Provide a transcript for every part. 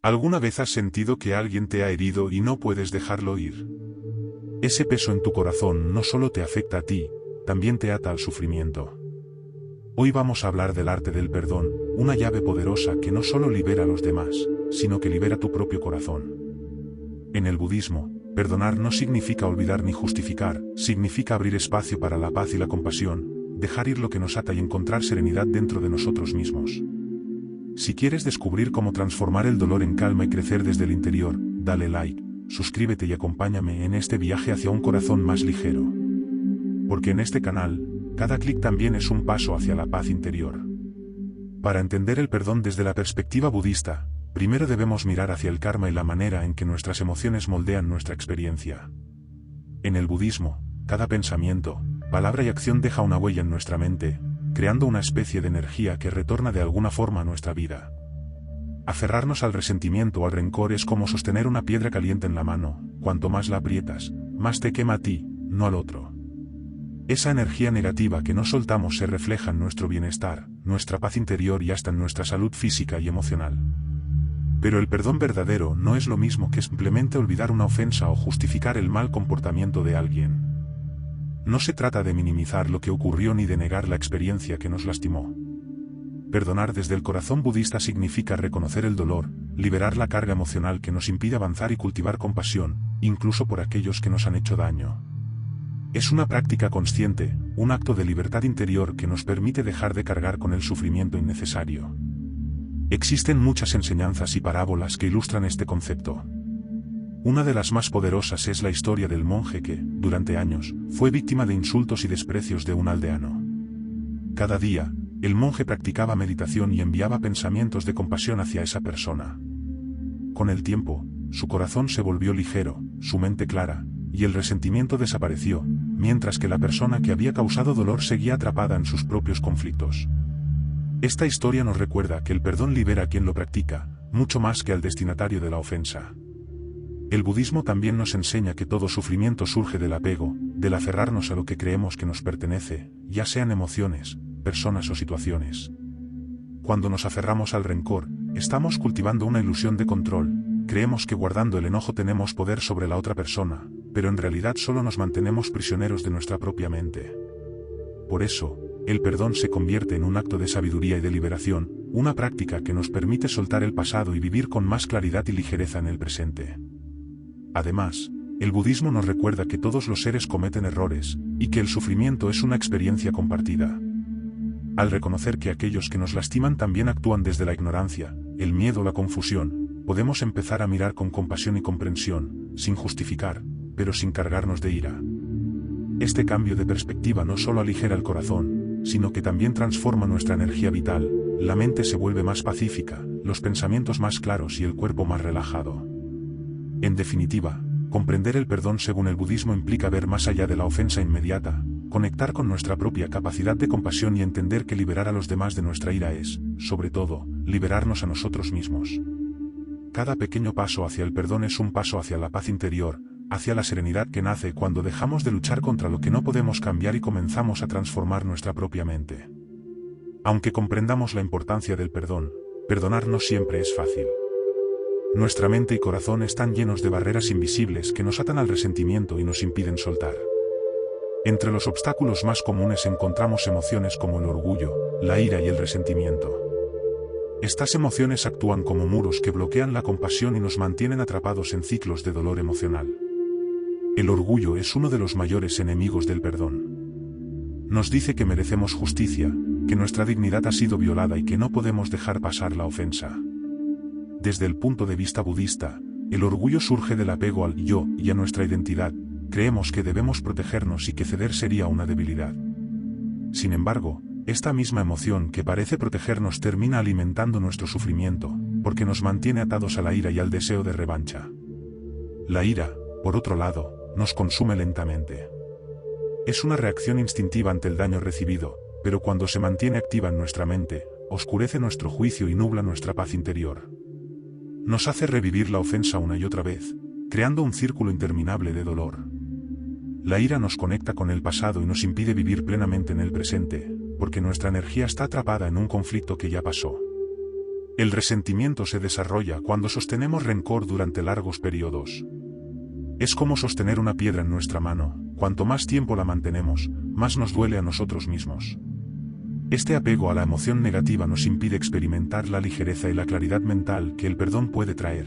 ¿Alguna vez has sentido que alguien te ha herido y no puedes dejarlo ir? Ese peso en tu corazón no solo te afecta a ti, también te ata al sufrimiento. Hoy vamos a hablar del arte del perdón, una llave poderosa que no solo libera a los demás, sino que libera tu propio corazón. En el budismo, perdonar no significa olvidar ni justificar, significa abrir espacio para la paz y la compasión, dejar ir lo que nos ata y encontrar serenidad dentro de nosotros mismos. Si quieres descubrir cómo transformar el dolor en calma y crecer desde el interior, dale like, suscríbete y acompáñame en este viaje hacia un corazón más ligero. Porque en este canal, cada clic también es un paso hacia la paz interior. Para entender el perdón desde la perspectiva budista, primero debemos mirar hacia el karma y la manera en que nuestras emociones moldean nuestra experiencia. En el budismo, cada pensamiento, palabra y acción deja una huella en nuestra mente, creando una especie de energía que retorna de alguna forma a nuestra vida. Aferrarnos al resentimiento o al rencor es como sostener una piedra caliente en la mano, cuanto más la aprietas, más te quema a ti, no al otro. Esa energía negativa que no soltamos se refleja en nuestro bienestar, nuestra paz interior y hasta en nuestra salud física y emocional. Pero el perdón verdadero no es lo mismo que simplemente olvidar una ofensa o justificar el mal comportamiento de alguien. No se trata de minimizar lo que ocurrió ni de negar la experiencia que nos lastimó. Perdonar desde el corazón budista significa reconocer el dolor, liberar la carga emocional que nos impide avanzar y cultivar compasión, incluso por aquellos que nos han hecho daño. Es una práctica consciente, un acto de libertad interior que nos permite dejar de cargar con el sufrimiento innecesario. Existen muchas enseñanzas y parábolas que ilustran este concepto. Una de las más poderosas es la historia del monje que, durante años, fue víctima de insultos y desprecios de un aldeano. Cada día, el monje practicaba meditación y enviaba pensamientos de compasión hacia esa persona. Con el tiempo, su corazón se volvió ligero, su mente clara, y el resentimiento desapareció, mientras que la persona que había causado dolor seguía atrapada en sus propios conflictos. Esta historia nos recuerda que el perdón libera a quien lo practica, mucho más que al destinatario de la ofensa. El budismo también nos enseña que todo sufrimiento surge del apego, del aferrarnos a lo que creemos que nos pertenece, ya sean emociones, personas o situaciones. Cuando nos aferramos al rencor, estamos cultivando una ilusión de control, creemos que guardando el enojo tenemos poder sobre la otra persona, pero en realidad solo nos mantenemos prisioneros de nuestra propia mente. Por eso, el perdón se convierte en un acto de sabiduría y de liberación, una práctica que nos permite soltar el pasado y vivir con más claridad y ligereza en el presente. Además, el budismo nos recuerda que todos los seres cometen errores, y que el sufrimiento es una experiencia compartida. Al reconocer que aquellos que nos lastiman también actúan desde la ignorancia, el miedo o la confusión, podemos empezar a mirar con compasión y comprensión, sin justificar, pero sin cargarnos de ira. Este cambio de perspectiva no solo aligera el corazón, sino que también transforma nuestra energía vital, la mente se vuelve más pacífica, los pensamientos más claros y el cuerpo más relajado. En definitiva, comprender el perdón según el budismo implica ver más allá de la ofensa inmediata, conectar con nuestra propia capacidad de compasión y entender que liberar a los demás de nuestra ira es, sobre todo, liberarnos a nosotros mismos. Cada pequeño paso hacia el perdón es un paso hacia la paz interior, hacia la serenidad que nace cuando dejamos de luchar contra lo que no podemos cambiar y comenzamos a transformar nuestra propia mente. Aunque comprendamos la importancia del perdón, perdonar no siempre es fácil. Nuestra mente y corazón están llenos de barreras invisibles que nos atan al resentimiento y nos impiden soltar. Entre los obstáculos más comunes encontramos emociones como el orgullo, la ira y el resentimiento. Estas emociones actúan como muros que bloquean la compasión y nos mantienen atrapados en ciclos de dolor emocional. El orgullo es uno de los mayores enemigos del perdón. Nos dice que merecemos justicia, que nuestra dignidad ha sido violada y que no podemos dejar pasar la ofensa. Desde el punto de vista budista, el orgullo surge del apego al yo y a nuestra identidad, creemos que debemos protegernos y que ceder sería una debilidad. Sin embargo, esta misma emoción que parece protegernos termina alimentando nuestro sufrimiento, porque nos mantiene atados a la ira y al deseo de revancha. La ira, por otro lado, nos consume lentamente. Es una reacción instintiva ante el daño recibido, pero cuando se mantiene activa en nuestra mente, oscurece nuestro juicio y nubla nuestra paz interior. Nos hace revivir la ofensa una y otra vez, creando un círculo interminable de dolor. La ira nos conecta con el pasado y nos impide vivir plenamente en el presente, porque nuestra energía está atrapada en un conflicto que ya pasó. El resentimiento se desarrolla cuando sostenemos rencor durante largos periodos. Es como sostener una piedra en nuestra mano, cuanto más tiempo la mantenemos, más nos duele a nosotros mismos. Este apego a la emoción negativa nos impide experimentar la ligereza y la claridad mental que el perdón puede traer.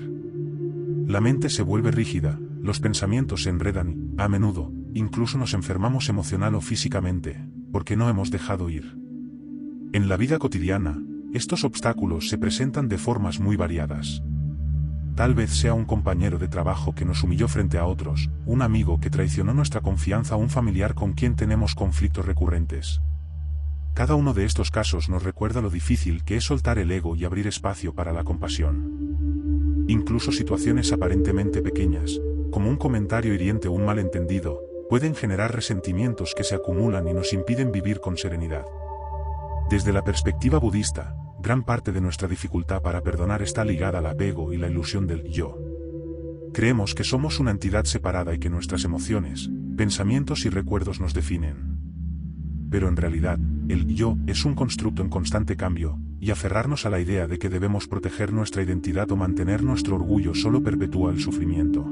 La mente se vuelve rígida, los pensamientos se enredan y, a menudo, incluso nos enfermamos emocional o físicamente, porque no hemos dejado ir. En la vida cotidiana, estos obstáculos se presentan de formas muy variadas. Tal vez sea un compañero de trabajo que nos humilló frente a otros, un amigo que traicionó nuestra confianza o un familiar con quien tenemos conflictos recurrentes. Cada uno de estos casos nos recuerda lo difícil que es soltar el ego y abrir espacio para la compasión. Incluso situaciones aparentemente pequeñas, como un comentario hiriente o un malentendido, pueden generar resentimientos que se acumulan y nos impiden vivir con serenidad. Desde la perspectiva budista, gran parte de nuestra dificultad para perdonar está ligada al apego y la ilusión del yo. Creemos que somos una entidad separada y que nuestras emociones, pensamientos y recuerdos nos definen. Pero en realidad, el yo es un constructo en constante cambio, y aferrarnos a la idea de que debemos proteger nuestra identidad o mantener nuestro orgullo solo perpetúa el sufrimiento.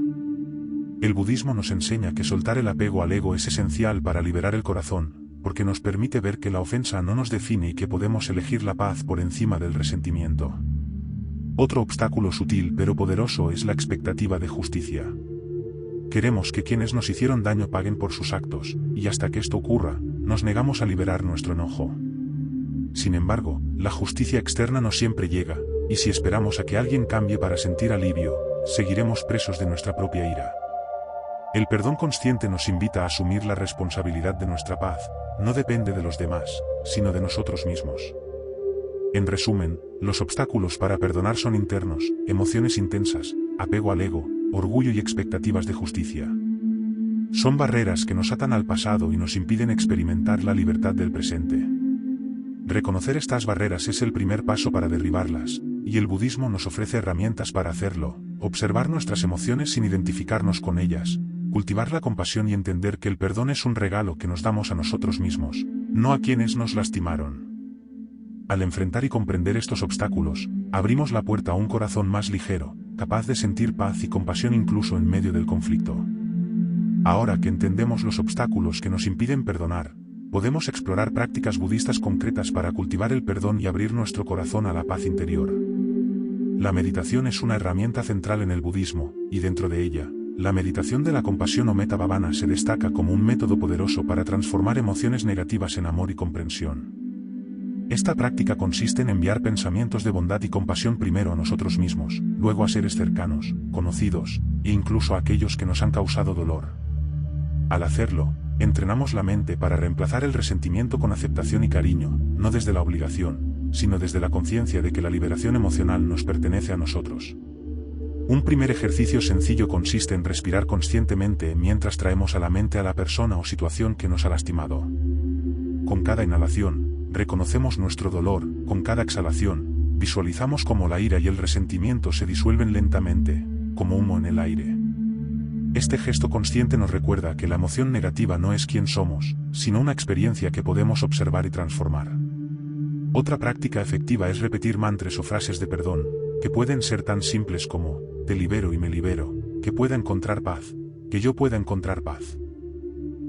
El budismo nos enseña que soltar el apego al ego es esencial para liberar el corazón, porque nos permite ver que la ofensa no nos define y que podemos elegir la paz por encima del resentimiento. Otro obstáculo sutil pero poderoso es la expectativa de justicia. Queremos que quienes nos hicieron daño paguen por sus actos, y hasta que esto ocurra, nos negamos a liberar nuestro enojo. Sin embargo, la justicia externa no siempre llega, y si esperamos a que alguien cambie para sentir alivio, seguiremos presos de nuestra propia ira. El perdón consciente nos invita a asumir la responsabilidad de nuestra paz, no depende de los demás, sino de nosotros mismos. En resumen, los obstáculos para perdonar son internos, emociones intensas, apego al ego, orgullo y expectativas de justicia. Son barreras que nos atan al pasado y nos impiden experimentar la libertad del presente. Reconocer estas barreras es el primer paso para derribarlas, y el budismo nos ofrece herramientas para hacerlo: observar nuestras emociones sin identificarnos con ellas, cultivar la compasión y entender que el perdón es un regalo que nos damos a nosotros mismos, no a quienes nos lastimaron. Al enfrentar y comprender estos obstáculos, abrimos la puerta a un corazón más ligero, capaz de sentir paz y compasión incluso en medio del conflicto. Ahora que entendemos los obstáculos que nos impiden perdonar, podemos explorar prácticas budistas concretas para cultivar el perdón y abrir nuestro corazón a la paz interior. La meditación es una herramienta central en el budismo, y dentro de ella, la meditación de la compasión o Metta Bhavana se destaca como un método poderoso para transformar emociones negativas en amor y comprensión. Esta práctica consiste en enviar pensamientos de bondad y compasión primero a nosotros mismos, luego a seres cercanos, conocidos, e incluso a aquellos que nos han causado dolor. Al hacerlo, entrenamos la mente para reemplazar el resentimiento con aceptación y cariño, no desde la obligación, sino desde la conciencia de que la liberación emocional nos pertenece a nosotros. Un primer ejercicio sencillo consiste en respirar conscientemente mientras traemos a la mente a la persona o situación que nos ha lastimado. Con cada inhalación, reconocemos nuestro dolor; con cada exhalación, visualizamos cómo la ira y el resentimiento se disuelven lentamente, como humo en el aire. Este gesto consciente nos recuerda que la emoción negativa no es quien somos, sino una experiencia que podemos observar y transformar. Otra práctica efectiva es repetir mantras o frases de perdón, que pueden ser tan simples como: te libero y me libero, que pueda encontrar paz, que yo pueda encontrar paz.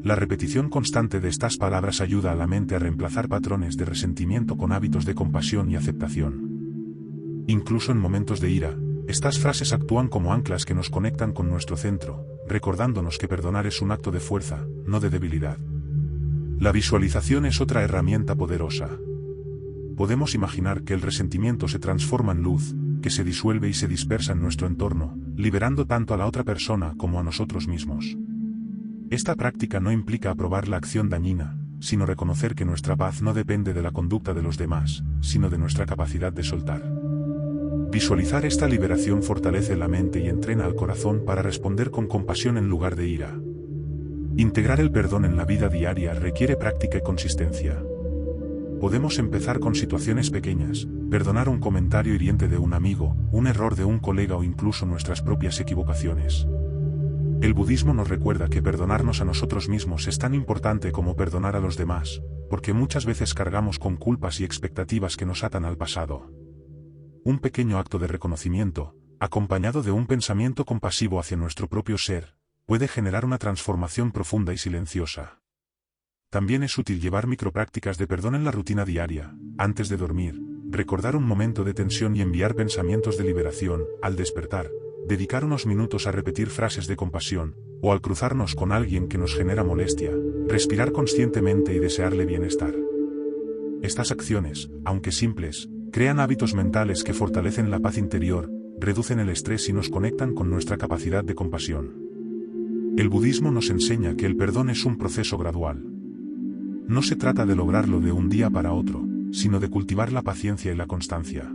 La repetición constante de estas palabras ayuda a la mente a reemplazar patrones de resentimiento con hábitos de compasión y aceptación. Incluso en momentos de ira, estas frases actúan como anclas que nos conectan con nuestro centro, recordándonos que perdonar es un acto de fuerza, no de debilidad. La visualización es otra herramienta poderosa. Podemos imaginar que el resentimiento se transforma en luz, que se disuelve y se dispersa en nuestro entorno, liberando tanto a la otra persona como a nosotros mismos. Esta práctica no implica aprobar la acción dañina, sino reconocer que nuestra paz no depende de la conducta de los demás, sino de nuestra capacidad de soltar. Visualizar esta liberación fortalece la mente y entrena al corazón para responder con compasión en lugar de ira. Integrar el perdón en la vida diaria requiere práctica y consistencia. Podemos empezar con situaciones pequeñas: perdonar un comentario hiriente de un amigo, un error de un colega o incluso nuestras propias equivocaciones. El budismo nos recuerda que perdonarnos a nosotros mismos es tan importante como perdonar a los demás, porque muchas veces cargamos con culpas y expectativas que nos atan al pasado. Un pequeño acto de reconocimiento, acompañado de un pensamiento compasivo hacia nuestro propio ser, puede generar una transformación profunda y silenciosa. También es útil llevar microprácticas de perdón en la rutina diaria, antes de dormir, recordar un momento de tensión y enviar pensamientos de liberación. Al despertar, dedicar unos minutos a repetir frases de compasión, o al cruzarnos con alguien que nos genera molestia, respirar conscientemente y desearle bienestar. Estas acciones, aunque simples, crean hábitos mentales que fortalecen la paz interior, reducen el estrés y nos conectan con nuestra capacidad de compasión. El budismo nos enseña que el perdón es un proceso gradual. No se trata de lograrlo de un día para otro, sino de cultivar la paciencia y la constancia.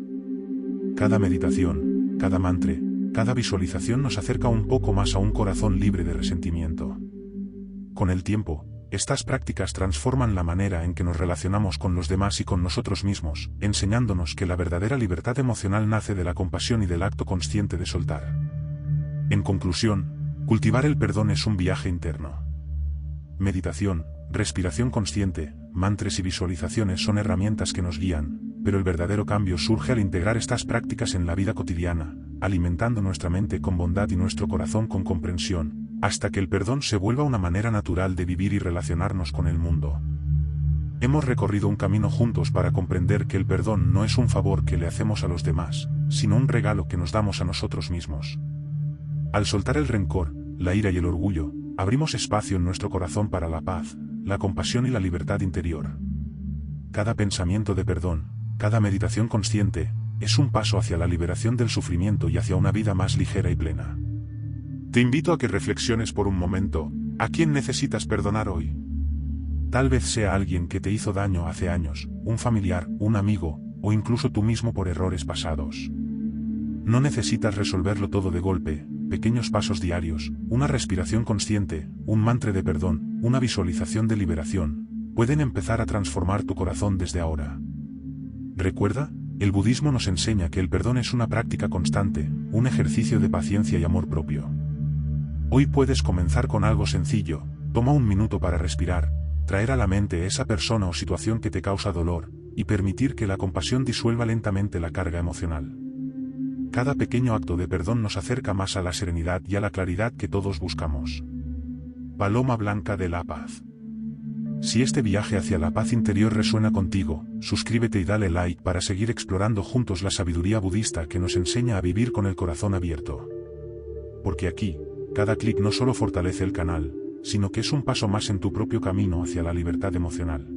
Cada meditación, cada mantra, cada visualización nos acerca un poco más a un corazón libre de resentimiento. Con el tiempo, estas prácticas transforman la manera en que nos relacionamos con los demás y con nosotros mismos, enseñándonos que la verdadera libertad emocional nace de la compasión y del acto consciente de soltar. En conclusión, cultivar el perdón es un viaje interno. Meditación, respiración consciente, mantras y visualizaciones son herramientas que nos guían, pero el verdadero cambio surge al integrar estas prácticas en la vida cotidiana, alimentando nuestra mente con bondad y nuestro corazón con comprensión, hasta que el perdón se vuelva una manera natural de vivir y relacionarnos con el mundo. Hemos recorrido un camino juntos para comprender que el perdón no es un favor que le hacemos a los demás, sino un regalo que nos damos a nosotros mismos. Al soltar el rencor, la ira y el orgullo, abrimos espacio en nuestro corazón para la paz, la compasión y la libertad interior. Cada pensamiento de perdón, cada meditación consciente, es un paso hacia la liberación del sufrimiento y hacia una vida más ligera y plena. Te invito a que reflexiones por un momento, ¿a quién necesitas perdonar hoy? Tal vez sea alguien que te hizo daño hace años, un familiar, un amigo, o incluso tú mismo por errores pasados. No necesitas resolverlo todo de golpe. Pequeños pasos diarios, una respiración consciente, un mantra de perdón, una visualización de liberación, pueden empezar a transformar tu corazón desde ahora. Recuerda, el budismo nos enseña que el perdón es una práctica constante, un ejercicio de paciencia y amor propio. Hoy puedes comenzar con algo sencillo, toma un minuto para respirar, traer a la mente esa persona o situación que te causa dolor, y permitir que la compasión disuelva lentamente la carga emocional. Cada pequeño acto de perdón nos acerca más a la serenidad y a la claridad que todos buscamos. Paloma blanca de la paz. Si este viaje hacia la paz interior resuena contigo, suscríbete y dale like para seguir explorando juntos la sabiduría budista que nos enseña a vivir con el corazón abierto. Porque aquí, cada clic no solo fortalece el canal, sino que es un paso más en tu propio camino hacia la libertad emocional.